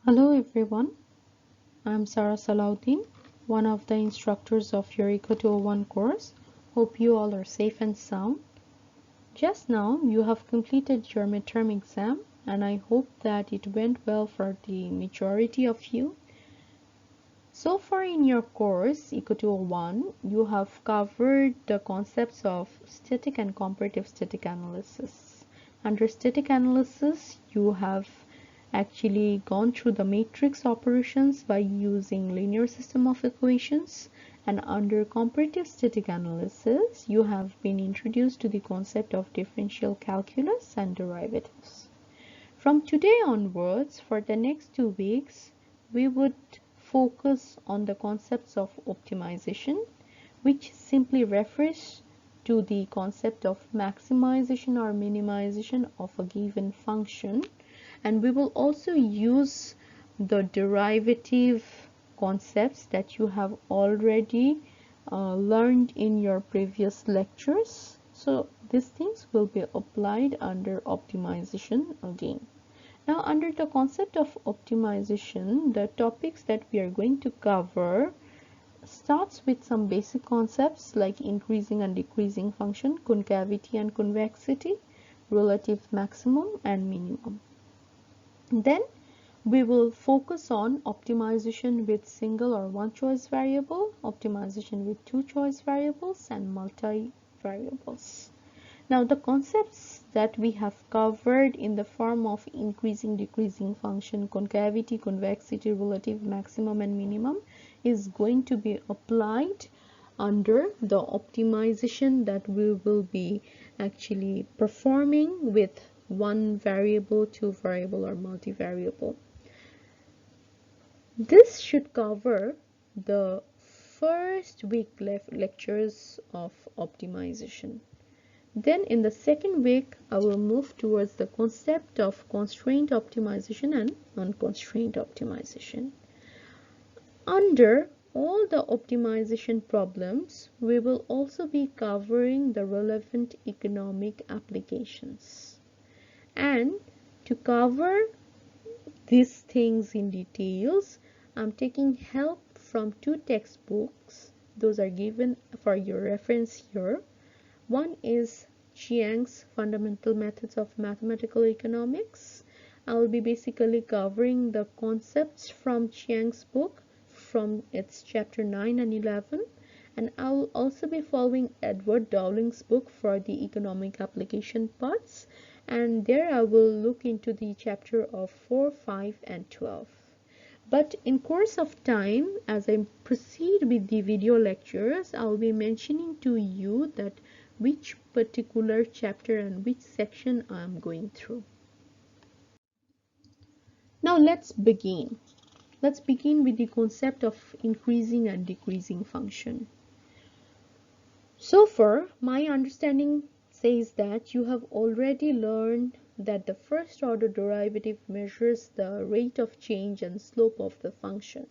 Hello everyone, I'm Sarah Salahuddin, one of the instructors of your Eco 201 course. Hope you all are safe and sound. Just now you have completed your midterm exam and I hope that it went well for the majority of you. So far in your course, Eco 201, you have covered the concepts of static and comparative static analysis. Under static analysis, you have actually gone through the matrix operations by using linear system of equations, and under comparative static analysis you have been introduced to the concept of differential calculus and derivatives. From today onwards, for the next 2 weeks, we would focus on the concepts of optimization, which simply refers to the concept of maximization or minimization of a given function, and we will also use the derivative concepts that you have already learned in your previous lectures. So these things will be applied under optimization again. Now, under the concept of optimization, the topics that we are going to cover starts with some basic concepts like increasing and decreasing function, concavity and convexity, relative maximum and minimum. Then we will focus on optimization with single or one choice variable, optimization with two choice variables, and multi-variables. Now the concepts that we have covered in the form of increasing, decreasing function, concavity, convexity, relative maximum and minimum is going to be applied under the optimization that we will be actually performing with one variable, two variable or multivariable. This should cover the first week lectures of optimization. Then in the second week, I will move towards the concept of constraint optimization and unconstrained optimization. Under all the optimization problems, we will also be covering the relevant economic applications. And to cover these things in details, I'm taking help from two textbooks. Those are given for your reference here. One is Chiang's Fundamental Methods of Mathematical Economics. I will be basically covering the concepts from Chiang's book from its chapter 9 and 11, and I will also be following Edward Dowling's book for the economic application parts, and there I will look into the chapter of 4, 5 and 12. But in course of time, as I proceed with the video lectures, I will be mentioning to you that which particular chapter and which section I am going through. Now let's begin. Let's begin with the concept of increasing and decreasing function. So far, my understanding says that you have already learned that the first order derivative measures the rate of change and slope of the function.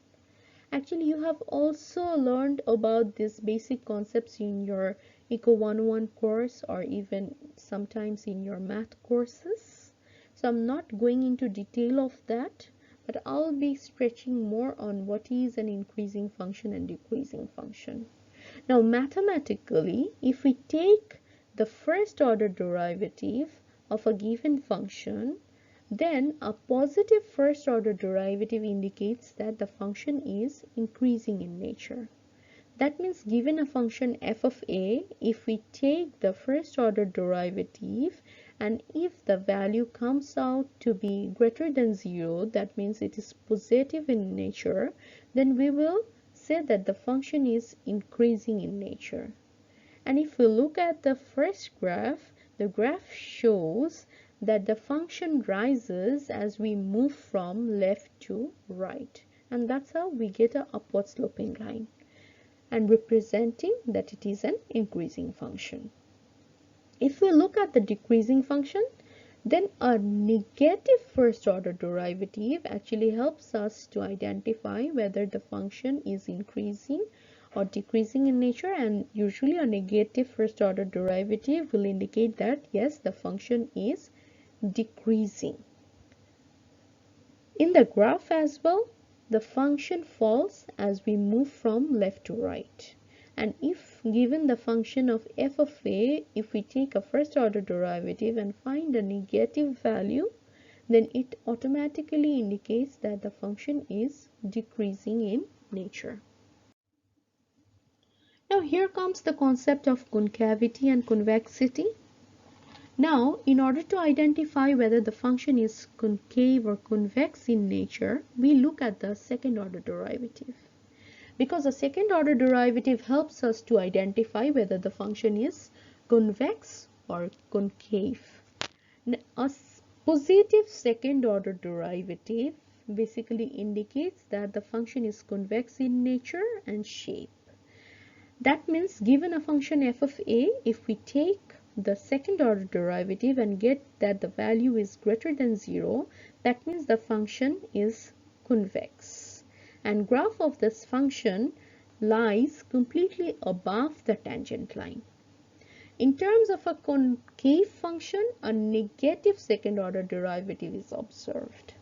Actually, you have also learned about these basic concepts in your Eco 101 course or even sometimes in your math courses. So I'm not going into detail of that, but I'll be stretching more on what is an increasing function and decreasing function. Now, mathematically, if we take the first order derivative of a given function, then a positive first order derivative indicates that the function is increasing in nature. That means given a function f of a, if we take the first order derivative and if the value comes out to be greater than 0, that means it is positive in nature, then we will say that the function is increasing in nature. And if we look at the first graph, the graph shows that the function rises as we move from left to right, and that's how we get an upward sloping line and representing that it is an increasing function. If we look at the decreasing function, then a negative first order derivative actually helps us to identify whether the function is increasing or decreasing in nature, and usually a negative first order derivative will indicate that yes, the function is decreasing. In the graph as well, the function falls as we move from left to right. And if given the function of f of a, if we take a first order derivative and find a negative value, then it automatically indicates that the function is decreasing in nature. Now here comes the concept of concavity and convexity. Now, in order to identify whether the function is concave or convex in nature, we look at the second order derivative. Because the second order derivative helps us to identify whether the function is convex or concave. A positive second order derivative basically indicates that the function is convex in nature and shape. That means given a function f of a, if we take the second order derivative and get that the value is greater than 0, that means the function is convex. And graph of this function lies completely above the tangent line. In terms of a concave function, a negative second order derivative is observed.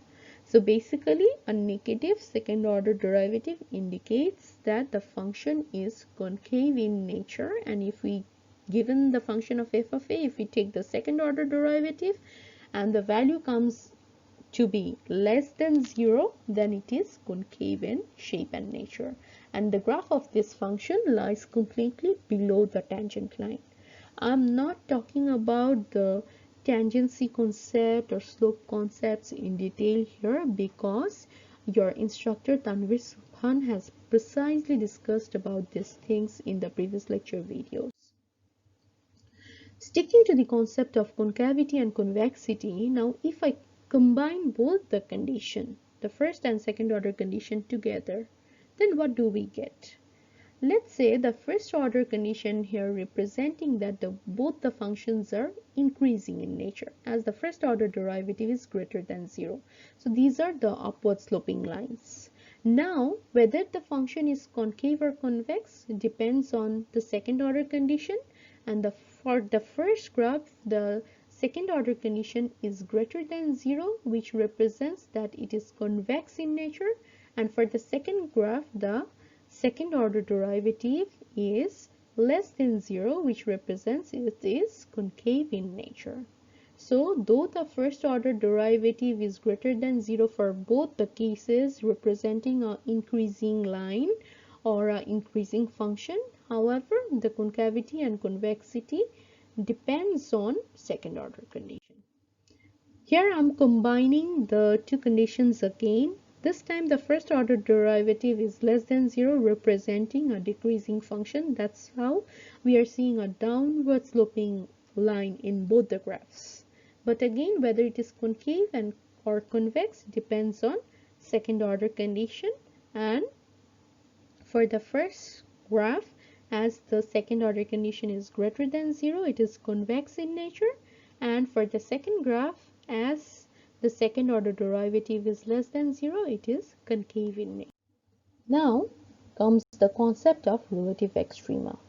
So basically, a negative second order derivative indicates that the function is concave in nature, and if we given the function of f of a, if we take the second order derivative and the value comes to be less than 0, then it is concave in shape and nature. And the graph of this function lies completely below the tangent line. I'm not talking about the tangency concept or slope concepts in detail here because your instructor Tanvir Subhan has precisely discussed about these things in the previous lecture videos. Sticking to the concept of concavity and convexity, now if I combine both the condition, the first and second order condition together, then what do we get? Let's say the first order condition here representing that both the functions are increasing in nature as the first order derivative is greater than 0. So these are the upward sloping lines. Now whether the function is concave or convex depends on the second order condition, and for the first graph the second order condition is greater than 0, which represents that it is convex in nature, and for the second graph the second order derivative is less than 0, which represents it is concave in nature. So though the first order derivative is greater than 0 for both the cases representing an increasing line or an increasing function, however the concavity and convexity depends on second order condition. Here I am combining the two conditions again. This time the first order derivative is less than 0, representing a decreasing function. That's how we are seeing a downward sloping line in both the graphs. But again, whether it is concave or convex depends on second order condition, and for the first graph, as the second order condition is greater than 0, it is convex in nature, and for the second graph, as the second order derivative is less than 0, it is concave in nature. Now comes the concept of relative extrema.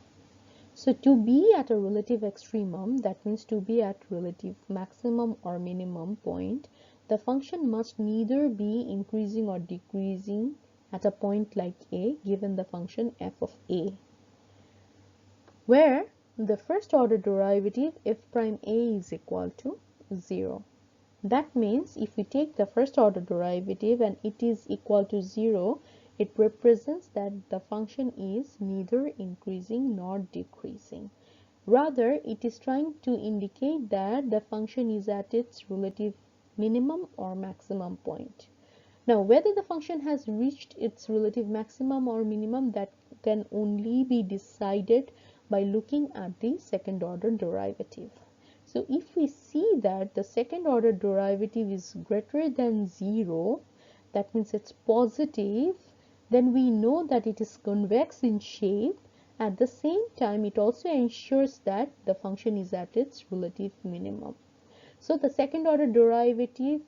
So to be at a relative extremum, that means to be at relative maximum or minimum point, the function must neither be increasing or decreasing at a point like a, given the function f of a, where the first order derivative f prime a is equal to 0. That means if we take the first order derivative and it is equal to 0, it represents that the function is neither increasing nor decreasing. Rather, it is trying to indicate that the function is at its relative minimum or maximum point. Now, whether the function has reached its relative maximum or minimum, that can only be decided by looking at the second order derivative. So if we see that the second order derivative is greater than 0, that means it's positive, then we know that it is convex in shape. At the same time, it also ensures that the function is at its relative minimum. So the second order derivative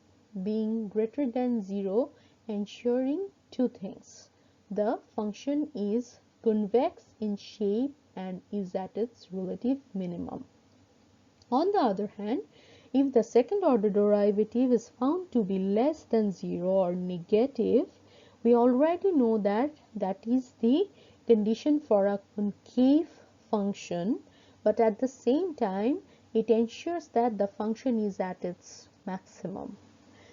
being greater than 0, ensuring two things. The function is convex in shape and is at its relative minimum. On the other hand, If the second order derivative is found to be less than 0 or negative, we already know that that is the condition for a concave function, but at the same time it ensures that the function is at its maximum.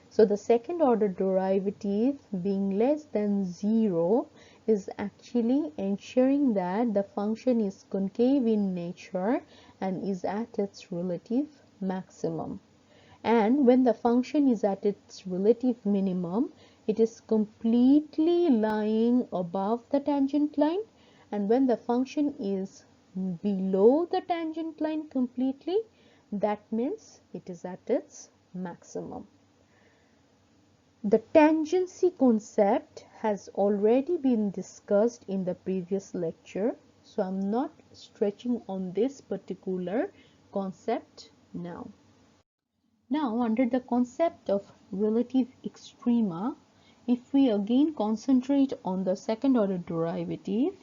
So the second order derivative being less than 0 is actually ensuring that the function is concave in nature and is at its relative maximum. And when the function is at its relative minimum, it is completely lying above the tangent line, and when the function is below the tangent line completely, that means it is at its maximum. The tangency concept has already been discussed in the previous lecture, so I'm not stretching on this particular concept now. Now, under the concept of relative extrema, if we again concentrate on the second order derivative,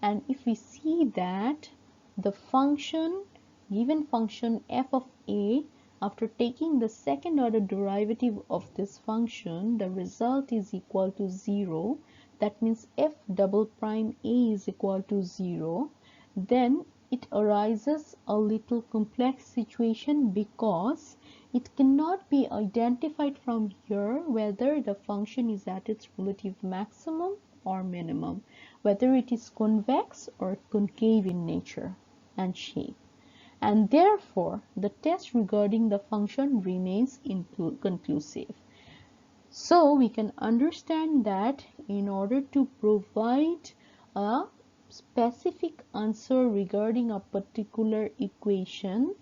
and if we see that the function, given function f of a, after taking the second order derivative of this function, the result is equal to 0. That means f double prime a is equal to 0. Then it arises a little complex situation because it cannot be identified from here whether the function is at its relative maximum or minimum, whether it is convex or concave in nature and shape. And therefore, the test regarding the function remains inconclusive. So we can understand that in order to provide a specific answer regarding a particular equation,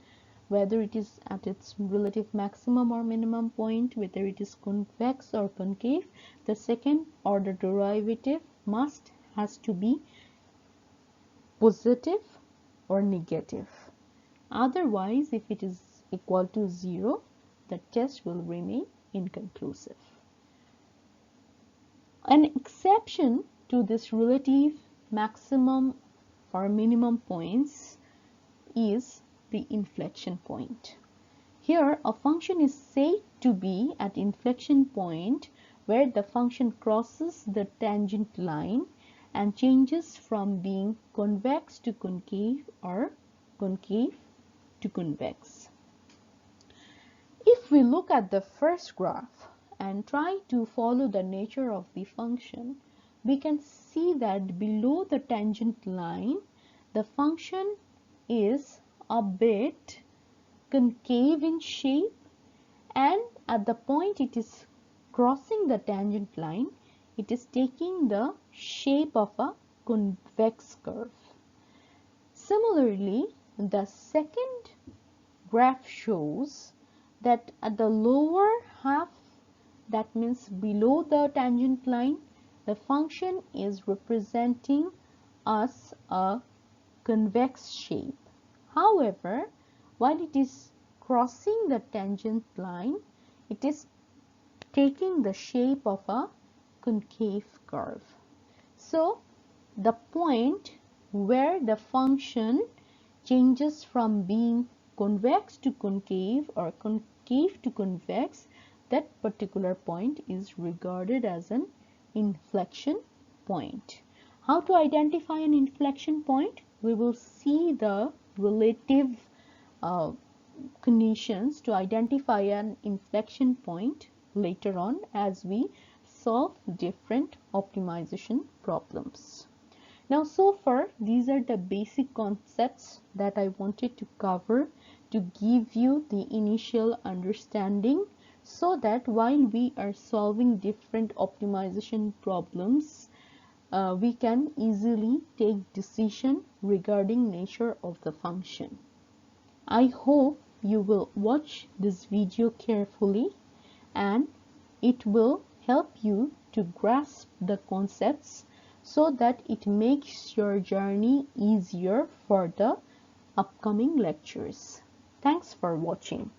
whether it is at its relative maximum or minimum point, whether it is convex or concave, the second order derivative has to be positive or negative. Otherwise, if it is equal to 0, the test will remain inconclusive. An exception to this relative maximum or minimum points is the inflection point. Here, a function is said to be at inflection point where the function crosses the tangent line and changes from being convex to concave or concave to convex. If we look at the first graph and try to follow the nature of the function, we can see that below the tangent line, the function is a bit concave in shape, and at the point it is crossing the tangent line, it is taking the shape of a convex curve. Similarly, the second graph shows that at the lower half, that means below the tangent line, the function is representing us a convex shape. However, while it is crossing the tangent line, it is taking the shape of a concave curve. So, the point where the function changes from being convex to concave or concave to convex, that particular point is regarded as an inflection point. How to identify an inflection point? We will see the relative conditions to identify an inflection point later on as we solve different optimization problems. Now, so far, these are the basic concepts that I wanted to cover to give you the initial understanding, so that while we are solving different optimization problems, we can easily take decision regarding nature of the function. I hope you will watch this video carefully and it will help you to grasp the concepts so that it makes your journey easier for the upcoming lectures. Thanks for watching.